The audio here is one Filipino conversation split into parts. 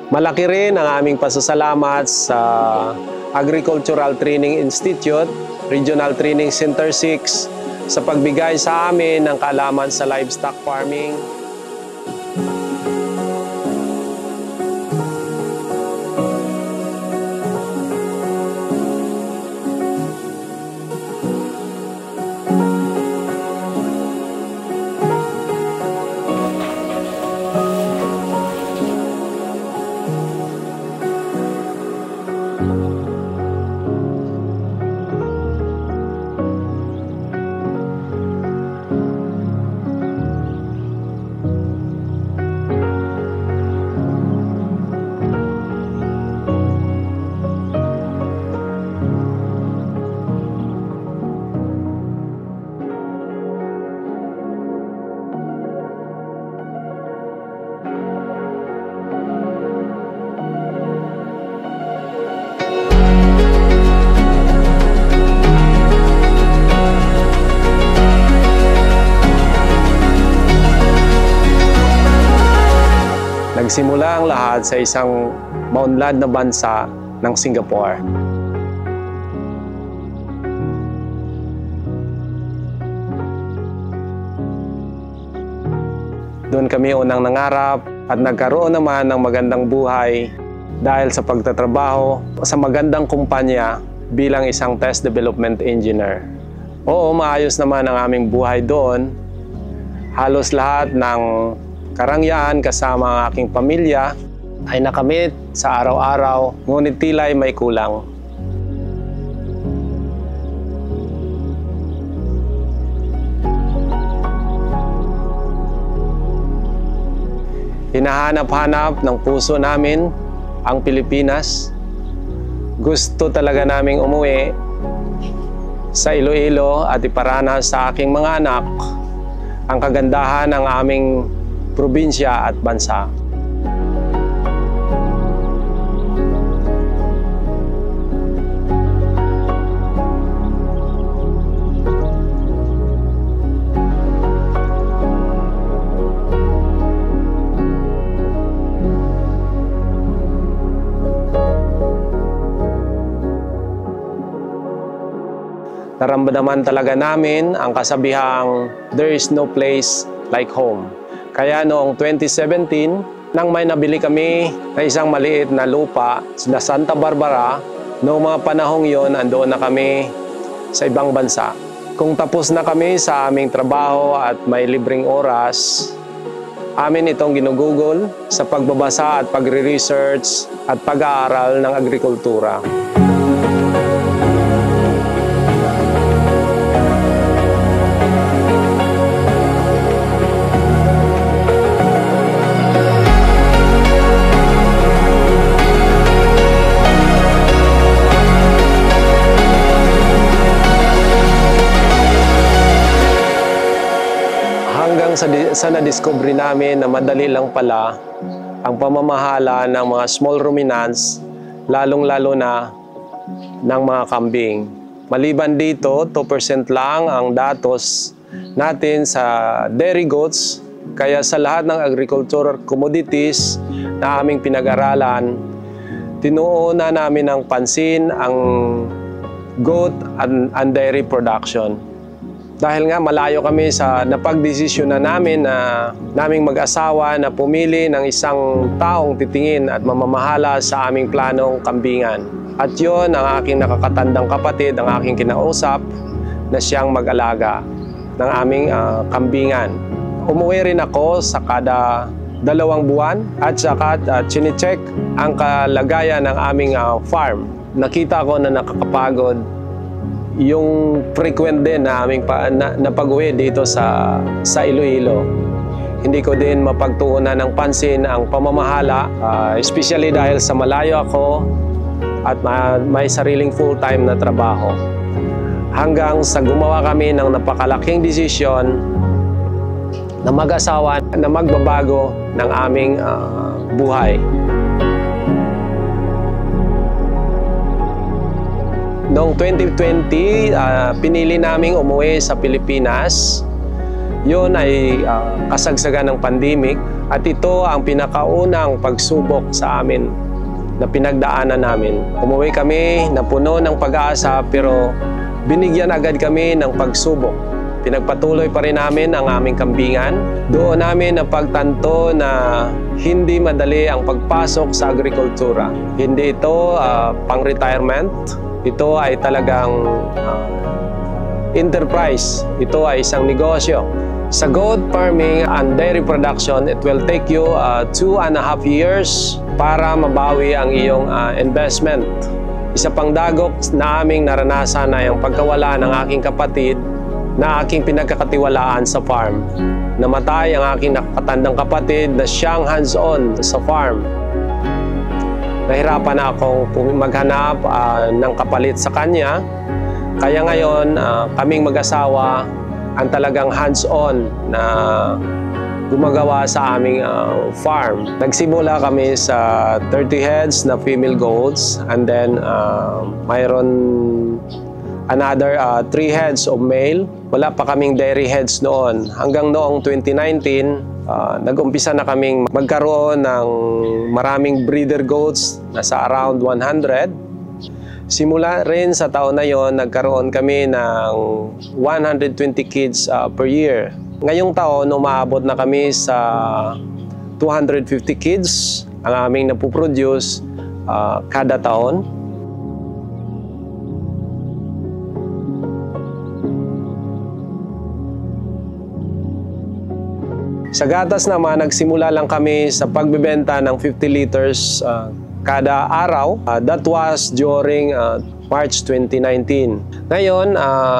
Malaki rin ang aming pasasalamat sa Agricultural Training Institute, Regional Training Center 6 sa pagbigay sa amin ng kaalaman sa livestock farming. Nagsimula ang lahat sa isang maunlad na bansa ng Singapore. Doon kami unang nangarap at nagkaroon naman ng magandang buhay dahil sa pagtatrabaho sa magandang kumpanya bilang isang test development engineer. Oo, maayos naman ang aming buhay doon. Halos lahat ng karangyaan kasama ang aking pamilya ay nakamit sa araw-araw, ngunit tila'y may kulang. Hinahanap-hanap ng puso namin ang Pilipinas. Gusto talaga naming umuwi sa Iloilo at iparanas sa aking mga anak ang kagandahan ng aming probinsya at bansa. Naramdaman talaga namin ang kasabihang there is no place like home. Kaya noong 2017, nang may nabili kami na isang maliit na lupa sa Santa Barbara, noong mga panahong yon, andoon na kami sa ibang bansa. Kung tapos na kami sa aming trabaho at may libreng oras, amin itong ginugugol sa pagbabasa at pagre-research at pag-aaral ng agrikultura. Sa na-discovery namin na madali lang pala ang pamamahala ng mga small ruminants, lalong-lalo na ng mga kambing. Maliban dito, 2% lang ang datos natin sa dairy goats, kaya sa lahat ng agricultural commodities na aming pinag-aralan, tinuunan namin ng pansin ang goat and dairy production. Dahil nga malayo kami sa napagdesisyon na namin na naming mag-asawa na pumili ng isang taong titingin at mamamahala sa aming planong kambingan. At yon ang aking nakakatandang kapatid, ang aking kinausap na siyang mag-alaga ng aming kambingan. Umuwi rin ako sa kada 2 buwan at saka chine-check ang kalagayan ng aming farm. Nakita ko na nakakapagod yung frequent din na aming pag-uwi dito sa Iloilo. Hindi ko din mapagtuunan ng pansin ang pamamahala, especially dahil sa malayo ako at may sariling full-time na trabaho. Hanggang sa gumawa kami ng napakalaking desisyon na mag-asawa na magbabago ng aming buhay. Noong 2020, pinili naming umuwi sa Pilipinas Yun ay kasagsagan ng pandemic at ito ang pinakaunang pagsubok sa amin na pinagdaanan namin. Umuwi kami na puno ng pag-asa pero binigyan agad kami ng pagsubok. Pinagpatuloy pa rin namin ang aming kambingan. Doon namin napagtanto na hindi madali ang pagpasok sa agrikultura. Hindi ito pang-retirement. Ito ay talagang enterprise. Ito ay isang negosyo. Sa goat farming and dairy production, it will take you 2.5 years para mabawi ang iyong investment. Isa pang dagok na aming naranasan ay ang pagkawala ng aking kapatid na aking pinagkakatiwalaan sa farm. Namatay ang aking nakakatandang kapatid na siyang hands-on sa farm. Nahirapan na akong maghanap ng kapalit sa kanya. Kaya ngayon, kaming mag-asawa ang talagang hands-on na gumagawa sa aming farm. Nagsimula kami sa 30 heads na female goats and then mayroon another 3 heads of male. Wala pa kaming dairy heads noon. Hanggang noong 2019, nag-umpisa na kaming magkaroon ng maraming breeder goats, nasa around 100. Simula rin sa taon na yon, nagkaroon kami ng 120 kids per year. Ngayong taon, umaabot na kami sa 250 kids ang aming napuproduce kada taon. Sa gatas naman, nagsimula lang kami sa pagbebenta ng 50 liters kada araw. That was during March 2019. Ngayon,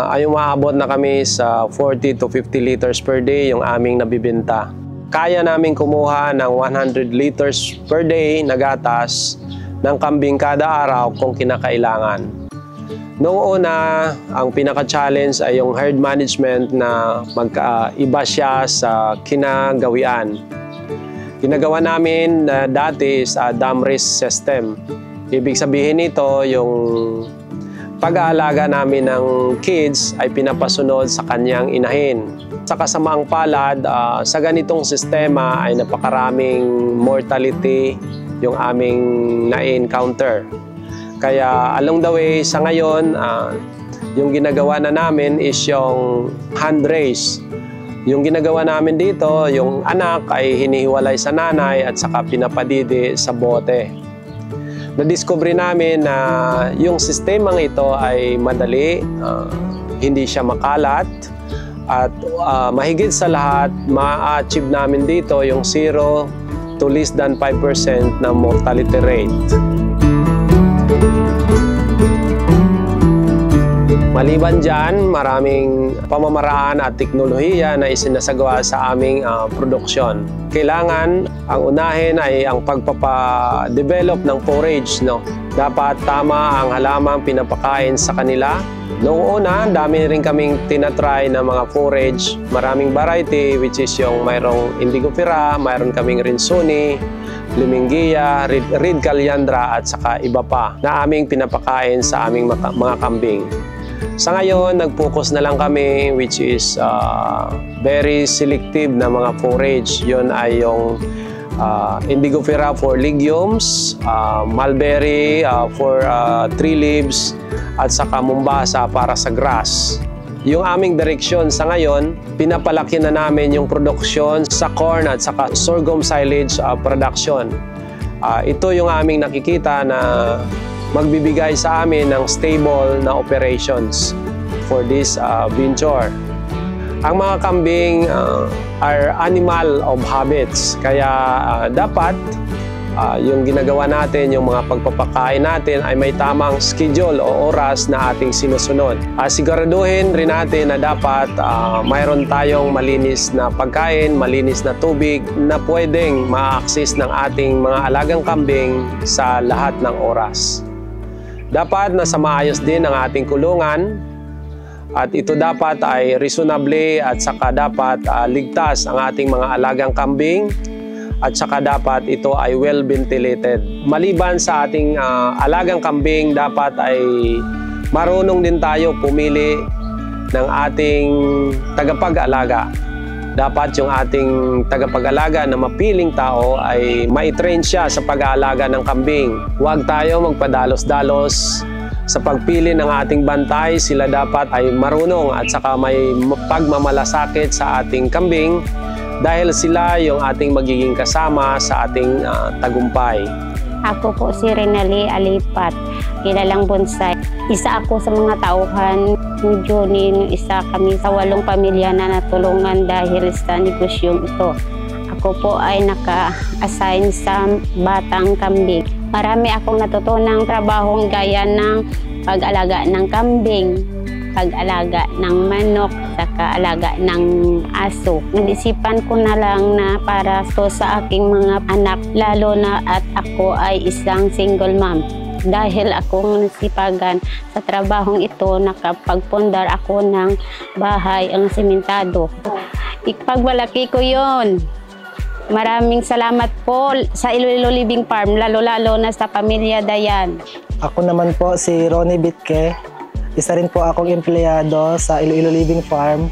ay umaabot na kami sa 40 to 50 liters per day yung aming nabibenta. Kaya namin kumuha ng 100 liters per day na gatas ng kambing kada araw kung kinakailangan. Noong una, ang pinaka-challenge ay yung herd management na magkaiba siya sa kinagawian. Ginagawa namin dati sa dam raise system. Ibig sabihin nito, yung pag-aalaga namin ng kids ay pinapasunod sa kanyang inahin. Sa kasamaang palad, sa ganitong sistema ay napakaraming mortality yung aming na-encounter. Kaya along the way, sa ngayon, yung ginagawa na namin is yung hand raise. Yung ginagawa namin dito, yung anak ay hinihiwalay sa nanay at saka pinapadidi sa bote. Na-discover namin na yung sistemang ito ay madali, hindi siya makalat, at mahigit sa lahat, ma-achieve namin dito yung 0 to less than 5% na mortality rate. Maliban dyan, maraming pamamaraan at teknolohiya na isinasagawa sa aming produksyon. Kailangan, ang unahin ay ang pagpapadevelop ng forage. Dapat tama ang halamang pinapakain sa kanila. Noong una, dami rin kaming tinatry na mga forage. Maraming variety, which is yung mayroong Indigofera, mayroon kaming Rinsuni, Limingia, Reed Calyandra at saka iba pa na aming pinapakain sa aming mga kambing. Sa ngayon, nag-focus na lang kami which is very selective na mga forage. Yun ay yung Indigofera for legumes, mulberry for tree leaves, at saka Mombasa para sa grass. Yung aming direksyon sa ngayon, pinapalaki na namin yung produksyon sa corn at saka sorghum silage production. Ito yung aming nakikita na magbibigay sa amin ng stable na operations for this venture. Ang mga kambing are animal of habits, kaya dapat yung ginagawa natin, yung mga pagpapakain natin ay may tamang schedule o oras na ating sinusunod. Siguraduhin rin natin na dapat mayroon tayong malinis na pagkain, malinis na tubig na pwedeng ma-access ng ating mga alagang kambing sa lahat ng oras. Dapat nasa maayos din ang ating kulungan at ito dapat ay reasonably at saka dapat ligtas ang ating mga alagang kambing at saka dapat ito ay well ventilated. Maliban sa ating alagang kambing, dapat ay marunong din tayo pumili ng ating tagapag-alaga. Dapat yung ating tagapag-alaga na mapiling tao ay maitrain siya sa pag-aalaga ng kambing. Huwag tayo magpadalos-dalos sa pagpili ng ating bantay. Sila dapat ay marunong at saka may pagmamalasakit sa ating kambing dahil sila yung ating magiging kasama sa ating tagumpay. Ako po si Renali Alipat, kilalang bonsai. Isa ako sa mga tauhan ni Johnny. Isa kami sa 8 pamilya na natulungan dahil sa negosyong ito. Ako po ay naka-assign sa batang kambing. Marami akong natutunang trabahong gaya ng pag-alaga ng kambing, pag-alaga ng manok, saka alaga ng aso. Nag-isipan ko na lang na para sa aking mga anak, lalo na at ako ay isang single mom. Dahil akong nasipagan sa trabahong ito, nakapagpundar ako ng bahay ang simentado. Ipagmalaki ko yon. Maraming salamat po sa Iloilo Living Farm, lalo-lalo na sa pamilya Dayan. Ako naman po si Ronnie Bitke. Isa rin po akong empleyado sa Iloilo Living Farm.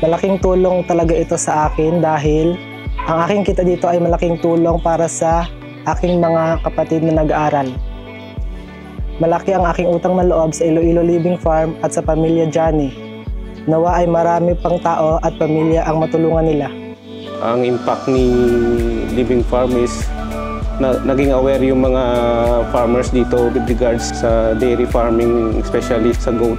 Malaking tulong talaga ito sa akin dahil ang aking kita dito ay malaking tulong para sa aking mga kapatid na nag-aaral. Malaki ang aking utang na loob sa Iloilo Living Farm at sa pamilya Johnny. Nawa ay marami pang tao at pamilya ang matulungan nila. Ang impact ni Living Farm is naging aware yung mga farmers dito with regards sa dairy farming, especially sa goat,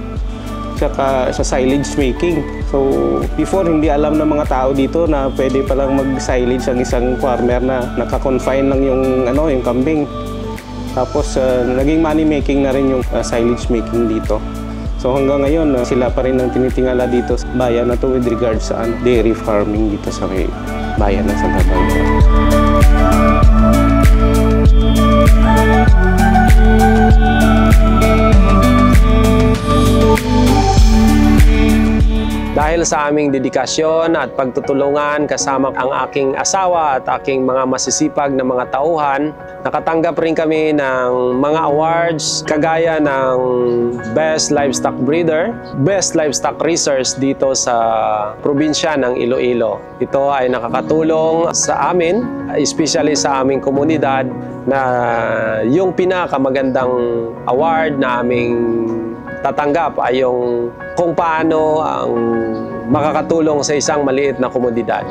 tsaka sa silage making. So before, hindi alam ng mga tao dito na pwede palang mag-silage ang isang farmer na naka-confine lang yung kambing. Tapos naging money making na rin yung silage making dito. So hanggang ngayon, sila pa rin ang tinitingala dito sa bayan na to with regards sa dairy farming dito sa bayan ng Santa Barbara. Dahil sa aming dedikasyon at pagtutulungan kasama ang aking asawa at aking mga masisipag na mga tauhan, nakatanggap rin kami ng mga awards kagaya ng Best Livestock Breeder, Best Livestock Research dito sa probinsya ng Iloilo. Ito ay nakakatulong sa amin, especially sa aming komunidad, na yung pinakamagandang award na aming tatanggap ay yung kung paano ang makakatulong sa isang maliit na komunidad.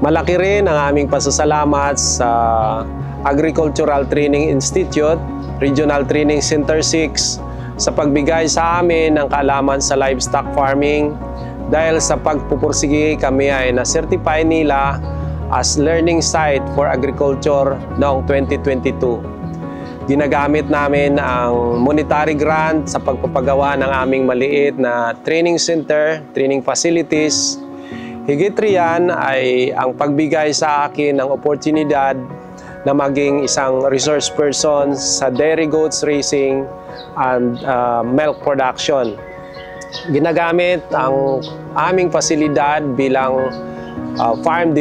Malaki rin ang aming pasasalamat sa Agricultural Training Institute, Regional Training Center 6 sa pagbigay sa amin ng kaalaman sa livestock farming. Dahil sa pagpupursige kami ay na-certify nila as learning site for agriculture noong 2022. Ginagamit namin ang monetary grant sa pagpapagawa ng aming maliit na training center, training facilities. Higit riyan ay ang pagbigay sa akin ng oportunidad na maging isang resource person sa dairy goats raising and milk production. Ginagamit ang aming pasilidad bilang farm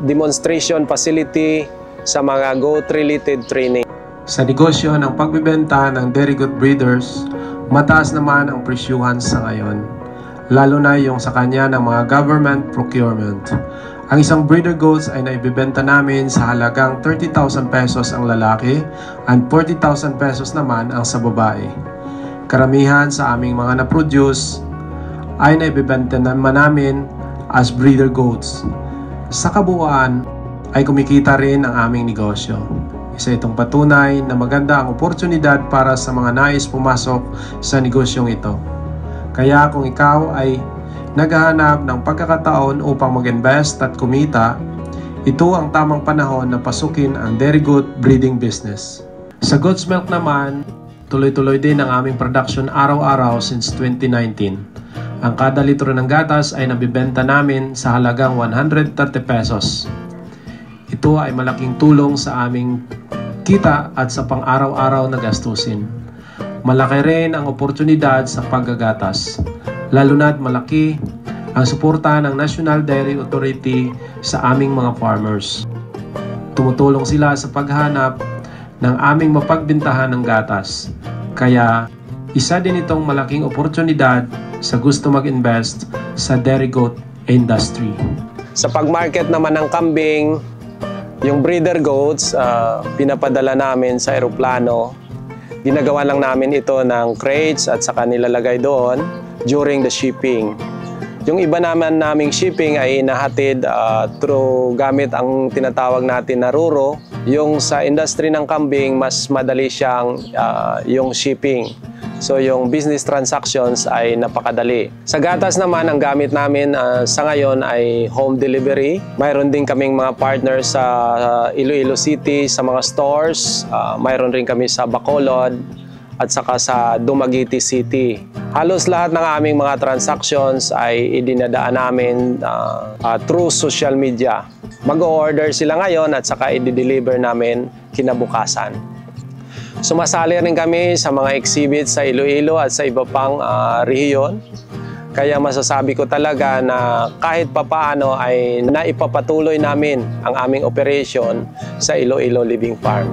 demonstration facility sa mga goat-related training. Sa negosyo ng pagbibenta ng dairy goat breeders, mataas naman ang presyuhan sa ngayon, lalo na yung sa kanya ng mga government procurement. Ang isang breeder goats ay naibibenta namin sa halagang 30,000 pesos ang lalaki and 40,000 pesos naman ang sa babae. Karamihan sa aming mga na-produce ay naibibenta naman namin as breeder goats. Sa kabuuan ay kumikita rin ang aming negosyo. Isa itong patunay na maganda ang oportunidad para sa mga nais pumasok sa negosyong ito. Kaya kung ikaw ay naghahanap ng pagkakataon upang mag-invest at kumita, ito ang tamang panahon na pasukin ang dairy goat breeding business. Sa goat's milk naman, tuloy-tuloy din ang aming production araw-araw since 2019. Ang kada litro ng gatas ay nabibenta namin sa halagang 130 pesos. Ito ay malaking tulong sa aming kita at sa pang-araw-araw na gastusin. Malaki rin ang oportunidad sa paggagatas, lalo na't malaki ang suporta ng National Dairy Authority sa aming mga farmers. Tumutulong sila sa paghanap ng aming mapagbintahan ng gatas. Kaya Isa din itong malaking oportunidad sa gusto mag-invest sa dairy goat industry. Sa pag-market naman ng kambing, yung breeder goats, pinapadala namin sa eroplano. Ginagawa lang namin ito ng crates at saka nilalagay doon during the shipping. Yung iba naman naming shipping ay nahatid through gamit ang tinatawag natin na ruro. Yung sa industry ng kambing, mas madali siyang yung shipping. So yung business transactions ay napakadali. Sa gatas naman, ang gamit namin sa ngayon ay home delivery. Mayroon din kaming mga partners sa Iloilo City, sa mga stores. Mayroon rin kami sa Bacolod at saka sa Dumaguete City. Halos lahat ng aming mga transactions ay idinadaan namin through social media. Mag-o-order sila ngayon at saka i-deliver namin kinabukasan. Sumasali rin kami sa mga exhibits sa Iloilo at sa iba pang rehiyon. Kaya masasabi ko talaga na kahit papaano ay naipapatuloy namin ang aming operation sa Iloilo Living Farm.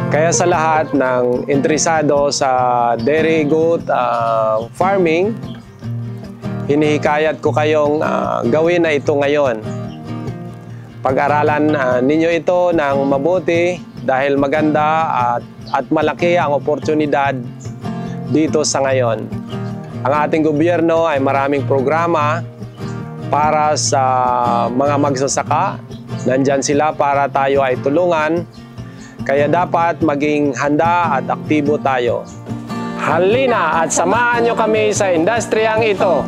Kaya sa lahat ng interesado sa dairy goat farming, hinihikayat ko kayong gawin na ito ngayon. Pag-aralan ninyo ito ng mabuti dahil maganda at malaki ang oportunidad dito sa ngayon. Ang ating gobyerno ay maraming programa para sa mga magsasaka. Nandyan sila para tayo ay tulungan. Kaya dapat maging handa at aktibo tayo. Halina at samahan nyo kami sa industriyang ito.